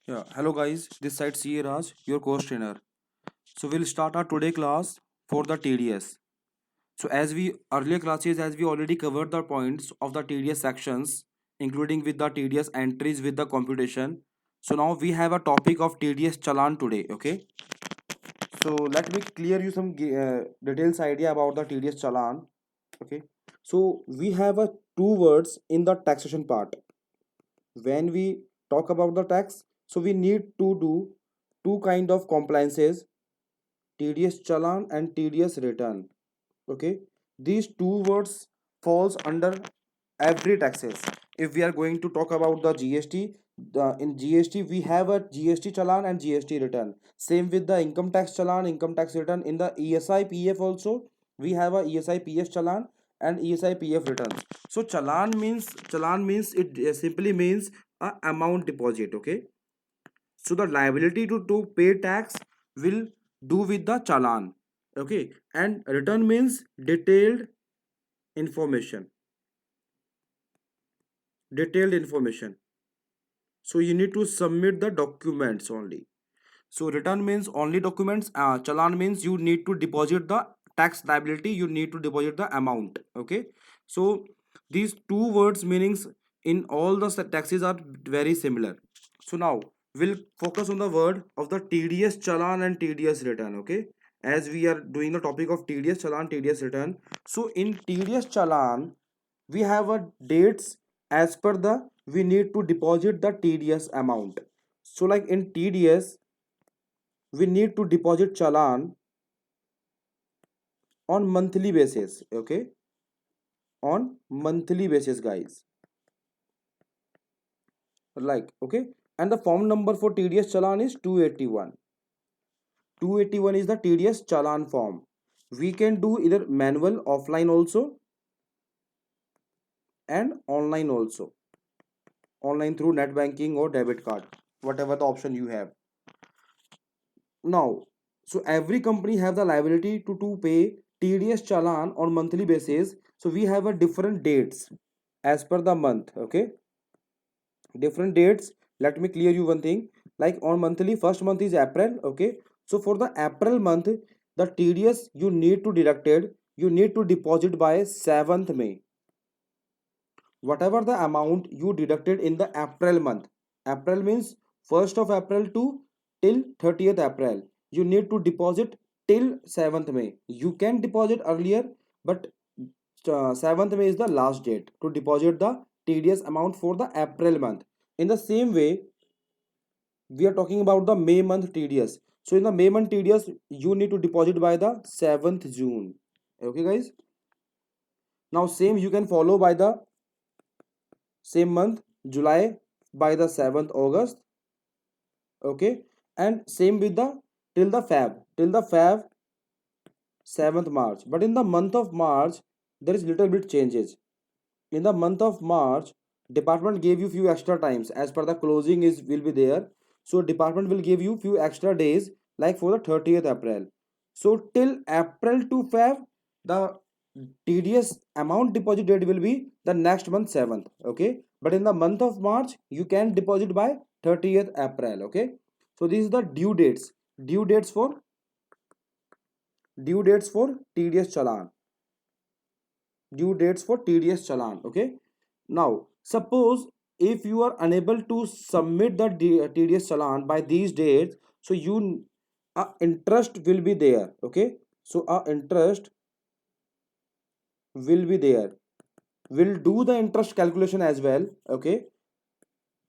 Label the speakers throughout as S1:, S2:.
S1: Yeah, hello guys, this side CA Raj, your course trainer. So we'll start our today class for the TDS. So as we already covered the points of the TDS sections, including with the TDS entries with the computation. So now we have a topic of TDS challan today, okay? So let me clear you some details idea about the TDS challan, okay? So we have a two words in the taxation part. When we talk about the tax, so we need to do two kind of compliances, tedious challan and tedious return. Okay, these two words falls under every taxes. If we are going to talk about the GST, in GST we have a GST challan and GST return. Same with the income tax challan, income tax return. In the ESI PF also we have a ESI PF challan and ESI PF returns. So challan means it simply means a amount deposit. Okay, so the liability to pay tax will do with the challan. Okay, and return means detailed information. Detailed information. So you need to submit the documents only. So return means only documents. Challan means you need to deposit the tax liability. You need to deposit the amount. Okay. So these two words meanings in all the taxes are very similar. So now we'll focus on the word of the TDS challan and TDS return. Okay. As we are doing the topic of TDS challan, TDS return. So in TDS challan, we have a dates as per the we need to deposit the TDS amount. So like in TDS we need to deposit challan on monthly basis. Okay, on monthly basis guys, like, okay. And the form number for TDS challan is 281. 281 is the TDS challan form. We can do either manual offline also and online also, online through net banking or debit card, whatever the option you have. Now, so every company have the liability to pay TDS challan on monthly basis. So we have a different dates as per the month. Okay, different dates. Let me clear you one thing. Like on monthly, first month is April. Okay, so for the April month, the TDS you need to deducted. You need to deposit by 7th May. Whatever the amount you deducted in the April month. April means 1st of April to till 30th April. You need to deposit till 7th May. You can deposit earlier, but 7th May is the last date to deposit the TDS amount for the April month. In the same way, we are talking about the May month TDS. So in the May month TDS, you need to deposit by the 7th June. Okay, guys. Now same you can follow by the same month July by the 7th August. Okay, and same with the till the Feb 7th March. But in the month of March, there is little bit changes. In the month of March, department gave you few extra times as per the closing is will be there. So department will give you few extra days like for the 30th April. So till April to Feb, the TDS amount deposit date will be the next month 7th. Okay, but in the month of March, you can deposit by 30th April. Okay, so these are the due dates for TDS challan, due dates for TDS challan. Okay, now suppose if you are unable to submit the TDS challan by these dates, so you interest will be there. Okay, so interest will be there. We'll do the interest calculation as well. Okay,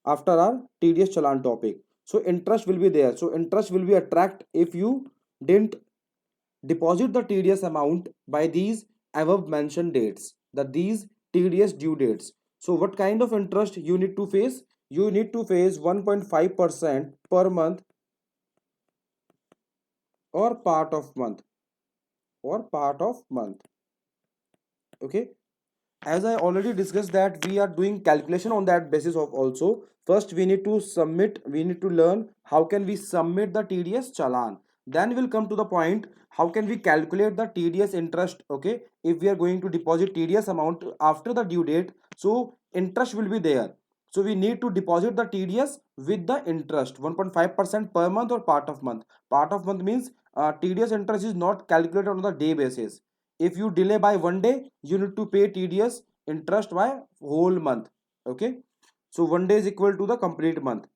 S1: after our TDS challan topic. So interest will be there. So interest will be attract if you didn't deposit the TDS amount by these above mentioned dates. That these TDS due dates. So what kind of interest you need to face? You need to face 1.5% per month or part of month or part of month. Okay, as I already discussed that we are doing calculation on that basis of also. First we need to learn how can we submit the TDS challan. Then we'll come to the point how can we calculate the TDS interest. Okay, if we are going to deposit TDS amount after the due date, so interest will be there. So we need to deposit the TDS with the interest 1.5% per month or part of month. Part of month means TDS interest is not calculated on the day basis. If you delay by 1 day, you need to pay TDS interest by whole month. Okay. So 1 day is equal to the complete month.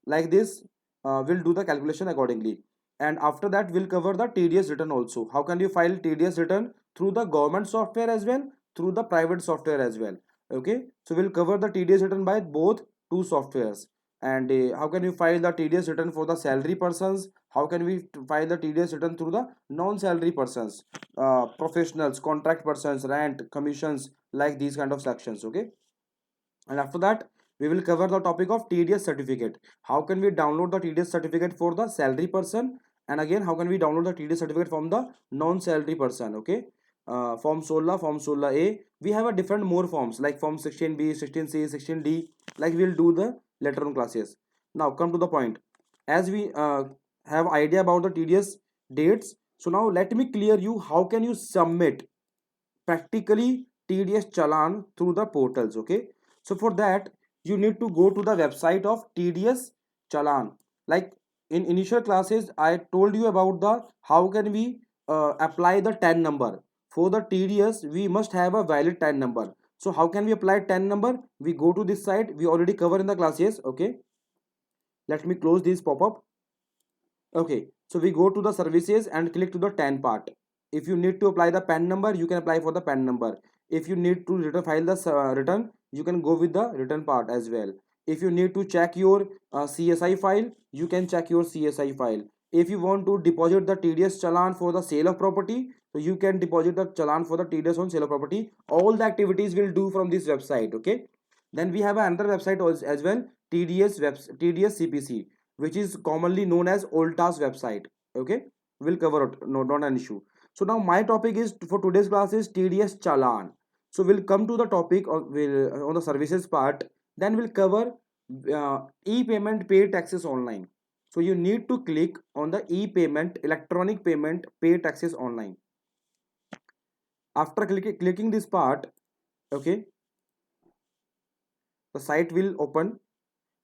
S1: Like this, we'll do the calculation accordingly. And after that, we'll cover the TDS return also. How can you file TDS return? Through the government software as well, through the private software as well. Okay, so we'll cover the TDS return by both two softwares. And how can you file the TDS return for the salary persons? How can we file the TDS return through the non-salary persons, professionals, contract persons, rent, commissions, like these kind of sections. Okay, and after that, we will cover the topic of TDS certificate. How can we download the TDS certificate for the salary person? And again, how can we download the TDS certificate from the non-salary person? Okay, form 16, form 16A. We have a different more forms like form 16B, 16C, 16D. Like we'll do the later on classes. Now come to the point. As we have idea about the TDS dates, so now let me clear you how can you submit practically TDS challan through the portals. Okay, so for that you need to go to the website of TDS challan. Like in initial classes I told you about the how can we apply the TAN number. For the TDS we must have a valid TAN number. So how can we apply TAN number? We go to this site, we already cover in the classes. Okay, let me close this pop-up. Okay, so we go to the services and click to the TAN part. If you need to apply the PAN number, you can apply for the PAN number. If you need to return file the return, you can go with the return part as well. If you need to check your CSI file, you can check your CSI file. If you want to deposit the TDS challan for the sale of property, so you can deposit the challan for the TDS on sale of property. All the activities will do from this website. Okay. Then we have another website as well, TDS CPC, which is commonly known as Olta's website. Okay, we'll cover it. No, not an issue. So now my topic is for today's class is TDS challan. So we'll come to the topic of on the services part. Then we'll cover e-payment pay taxes online. So you need to click on the e-payment electronic payment pay taxes online. After clicking this part, okay, the site will open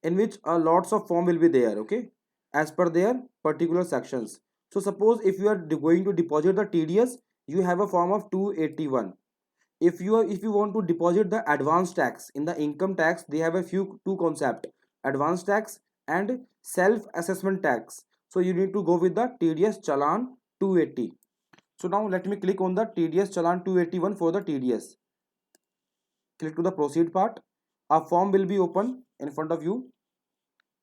S1: in which lots of form will be there. Okay, as per their particular sections. So suppose if you are going to deposit the TDS, you have a form of 281. If you want to deposit the advance tax in the income tax, they have a few two concept: advance tax and self assessment tax. So you need to go with the TDS challan 280. So now let me click on the TDS challan 281 for the TDS. Click to the proceed part. A form will be open in front of you,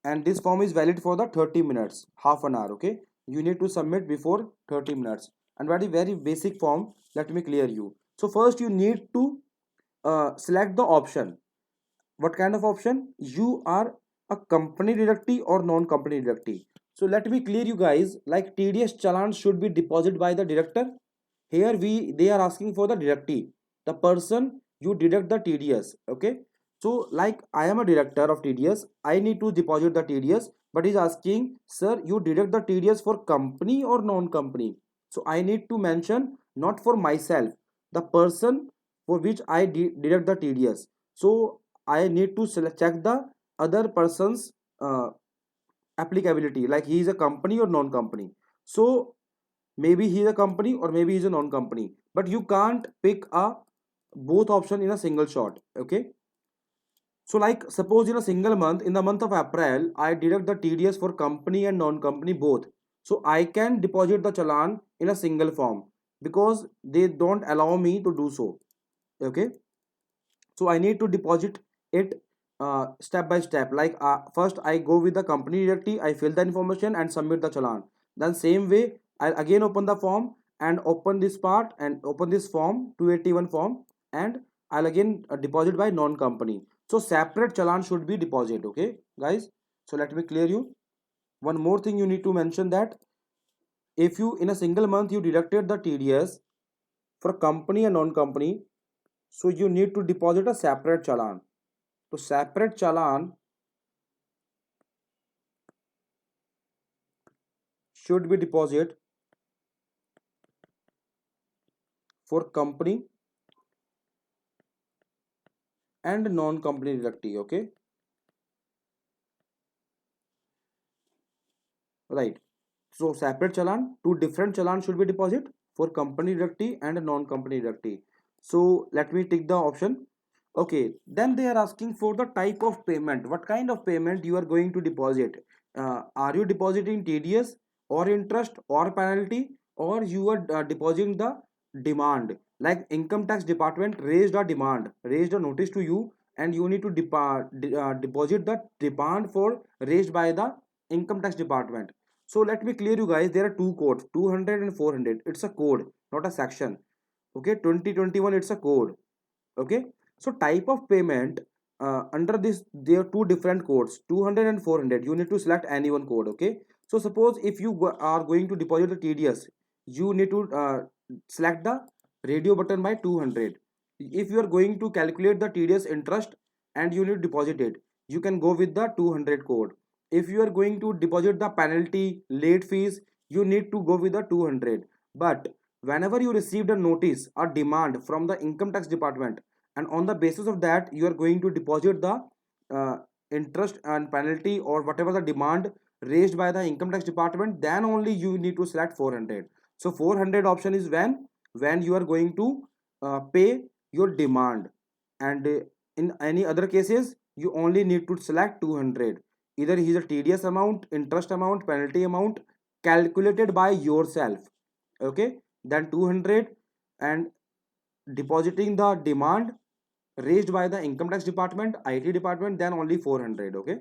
S1: and this form is valid for the 30 minutes, half an hour. Okay, you need to submit before 30 minutes. And very basic form, let me clear you. So first you need to select the option. What kind of option? You are a company deductee or non-company deductee. So let me clear you guys, like TDS challan should be deposited by the director. Here they are asking for the deductee, the person you deduct the TDS. Okay, so like I am a director of TDS, I need to deposit the TDS, but he's asking, sir, you deduct the TDS for company or non-company. So I need to mention not for myself, the person for which I deduct the TDS. So I need to check the other person's applicability, like he is a company or non-company. So maybe he is a company or maybe he's a non-company, but you can't pick a both option in a single shot. Okay, so like suppose in a single month, in the month of April, I deduct the TDS for company and non-company both. So I can deposit the challan in a single form because they don't allow me to do so. Okay, so I need to deposit it step by step. Like first I go with the company directly, I fill the information and submit the challan. Then same way I'll again open the form and open this part and open this form 281 form, and I'll again deposit by non-company. So separate challan should be deposited. Okay guys, so let me clear you. One more thing you need to mention, that if you in a single month you deducted the TDS for company and non-company, so you need to deposit a separate challan. So separate challan should be deposited for company and non-company deductee. Okay, right? So separate challan, two different challan should be deposited for company deductee and a non-company deductee. So let me take the option. Okay, then they are asking for the type of payment. What kind of payment you are going to deposit? Are you depositing TDS or interest or penalty, or you are depositing the demand? Like income tax department raised a demand, raised a notice to you, and you need to deposit the demand for raised by the income tax department. So let me clear you guys. There are two codes, 200 and 400. It's a code, not a section. Okay, 2021. It's a code. Okay, so type of payment, under this there are two different codes, 200 and 400. You need to select any one code. Okay, so suppose if you are going to deposit the TDS, you need to select the radio button by 200. If you are going to calculate the TDS interest and you need to deposit it, you can go with the 200 code. If you are going to deposit the penalty late fees, you need to go with the 200. But whenever you received a notice or demand from the income tax department, and on the basis of that you are going to deposit the uh, interest and penalty or whatever the demand raised by the income tax department, then only you need to select 400. So 400 option is when you are going to pay your demand, and in any other cases you only need to select 200. Either is a TDS amount, interest amount, penalty amount calculated by yourself. Okay, then 200, and depositing the demand raised by the income tax department, IT department, then only 400. Okay,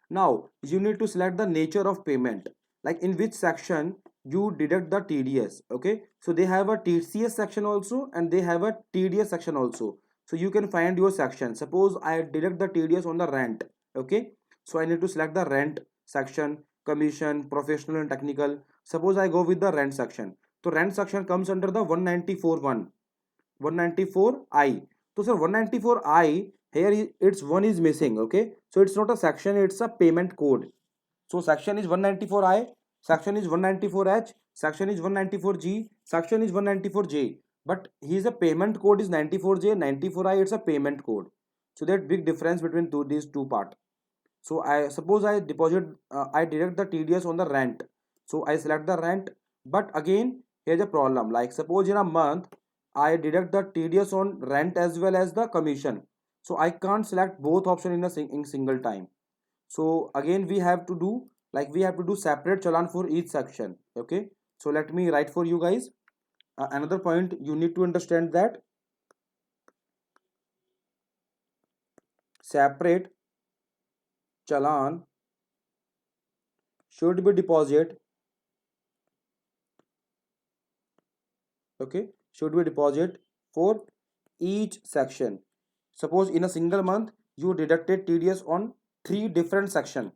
S1: now you need to select the nature of payment, like in which section you deduct the TDS. Okay, so they have a TCS section also and they have a TDS section also. So you can find your section. Suppose I deduct the TDS on the rent. Okay, so I need to select the rent section, commission, professional and technical. Suppose I go with the rent section, so rent section comes under the 194I. So sir, 194I here its one is missing. Okay, so it's not a section, it's a payment code. So section is 194I, section is 194H, section is 194G, section is 194J. But he's a payment code is 94J, 94I. It's a payment code. So that big difference between these two part. So I suppose I deposit, I deduct the TDS on the rent. So I select the rent, but again here's a problem. Like suppose in a month I deduct the TDS on rent as well as the commission. So I can't select both option in a in single time. So again we have to do, like we have to do separate challan for each section. Okay, so let me write for you guys. Another point you need to understand that separate challan should be deposited. Okay, should be deposit for each section. Suppose in a single month you deducted TDS on three different section,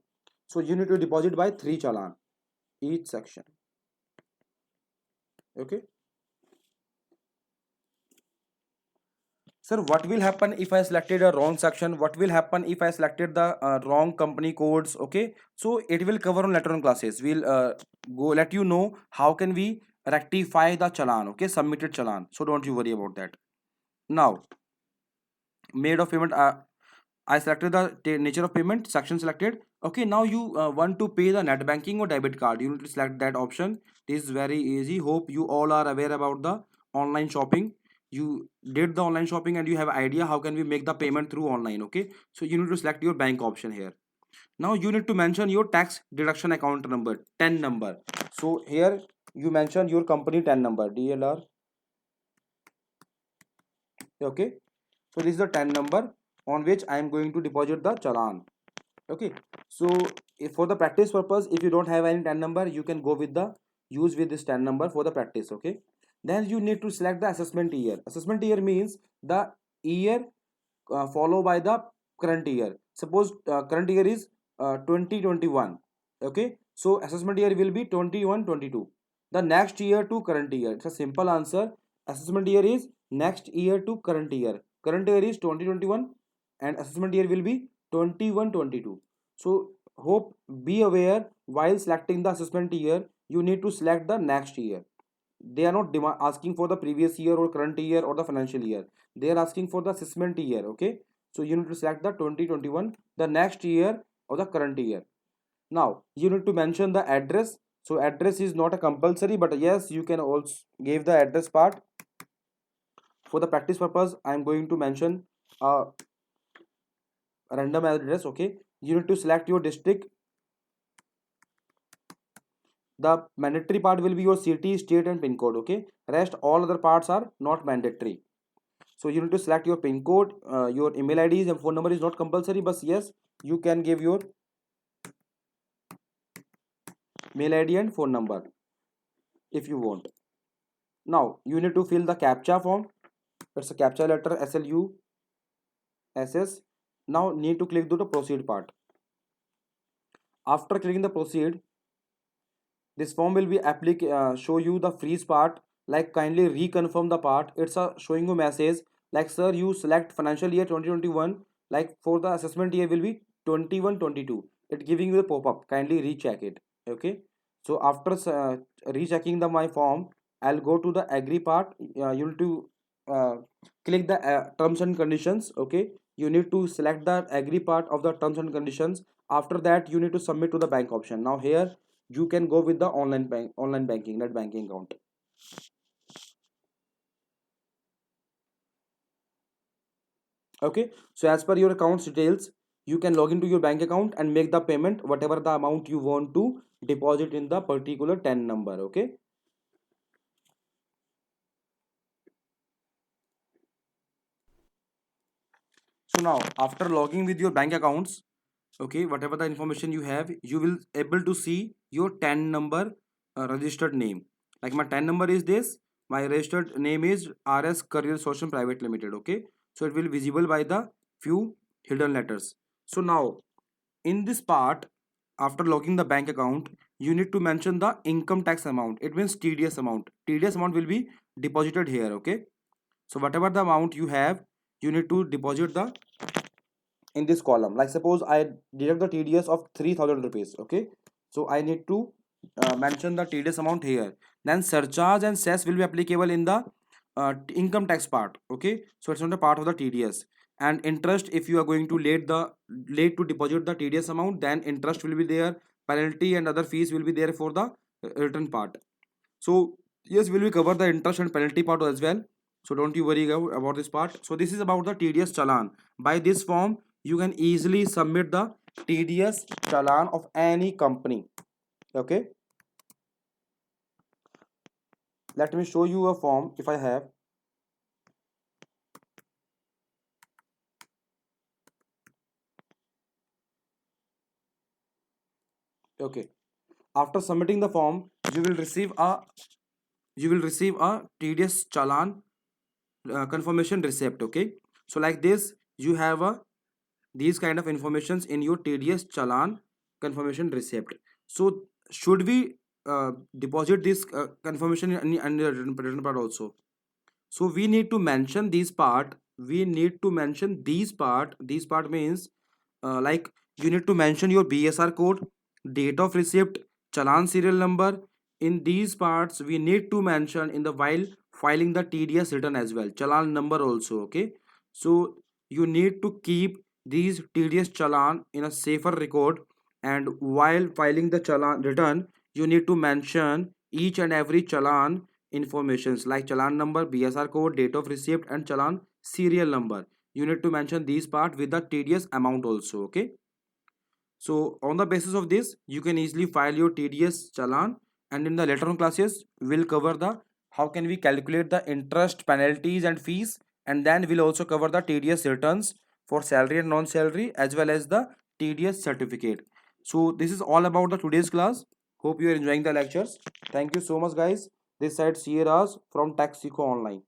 S1: so you need to deposit by three challan each section. Okay, sir, what will happen if I selected a wrong section? What will happen if I selected the wrong company codes? Okay, so it will cover on later on classes. We'll go let you know how can we rectify the challan. Okay, submitted challan, so don't you worry about that. Now, made of payment, I selected the nature of payment, section selected. Okay, now you want to pay the net banking or debit card. You need to select that option. This is very easy. Hope you all are aware about the online shopping. You did the online shopping and you have idea how can we make the payment through online. Okay, so you need to select your bank option here. Now you need to mention your tax deduction account number, TAN number. So here you mention your company TAN number, DLR. Okay, so this is the TAN number on which I am going to deposit the challan. Okay, so if for the practice purpose, if you don't have any TAN number, you can go with the use with this TAN number for the practice. Okay, then you need to select the assessment year. Assessment year means the year followed by the current year. Suppose current year is 2021. Okay, so assessment year will be 21-22. The next year to current year, it's a simple answer. Assessment year is next year to current year. Current year is 2021 and assessment year will be 21-22. So hope be aware while selecting the assessment year, you need to select the next year. They are not asking for the previous year or current year or the financial year. They are asking for the assessment year. Okay, so you need to select the 2021, the next year or the current year. Now you need to mention the address. So address is not a compulsory, but yes, you can also give the address part. For the practice purpose, I am going to mention a random address. Okay, you need to select your district. The mandatory part will be your city, state, and pin code. Okay, rest all other parts are not mandatory. So you need to select your pin code, your email IDs and phone number is not compulsory, but yes, you can give your mail ID and phone number if you want. Now you need to fill the captcha form. It's a captcha letter SLUSS. Now need to click to the proceed part. After clicking the proceed, this form will be show you the freeze part, like kindly reconfirm the part. It's a showing you message like, sir, you select financial year 2021, like for the assessment year will be 21-22. It giving you the pop-up, kindly recheck it. Okay, so after rechecking the my form, I'll go to the agree part. You need to uh, click the terms and conditions. Okay, you need to select the agree part of the terms and conditions. After that, you need to submit to the bank option. Now here you can go with the online banking, net banking account. Okay, so as per your account details, you can log into your bank account and make the payment whatever the amount you want to deposit in the particular 10 number. Okay, so now after logging with your bank accounts, okay, whatever the information you have, you will able to see your 10 number registered name. Like my 10 number is this, my registered name is RS Career Solution Private Limited. Okay, so it will visible by the few hidden letters. So now in this part, after logging the bank account, you need to mention the income tax amount. It means TDS amount. TDS amount will be deposited here. Okay, so whatever the amount you have, you need to deposit the in this column. Like suppose I deduct the TDS of 3000 rupees. Okay, so I need to mention the TDS amount here. Then surcharge and cess will be applicable in the income tax part. Okay, so it's not a part of the TDS. And interest, if you are going to late to deposit the TDS amount, then interest will be there, penalty and other fees will be there for the return part. So yes, will we cover the interest and penalty part as well. So don't you worry about this part. So this is about the TDS challan. By this form, you can easily submit the TDS challan of any company. Okay. Let me show you a form if I have. Okay. After submitting the form, you will receive a TDS challan confirmation receipt. Okay. So like this, you have a these kind of informations in your TDS challan confirmation receipt. So should we deposit this confirmation in the written part also? So we need to mention this part. We need to mention these part. This part means like you need to mention your BSR code, date of receipt, challan serial number. In these parts, we need to mention in the while filing the TDS return as well, challan number also. Okay, so you need to keep these TDS challan in a safer record, and while filing the challan return, you need to mention each and every challan informations like challan number, BSR code, date of receipt, and challan serial number. You need to mention these part with the TDS amount also. Okay, so on the basis of this, you can easily file your TDS challan, and in the later on classes, we'll cover the how can we calculate the interest, penalties, and fees, and then we'll also cover the TDS returns for salary and non-salary as well as the TDS certificate. So this is all about the today's class. Hope you are enjoying the lectures. Thank you so much, guys. This side Sierras from Tax Online.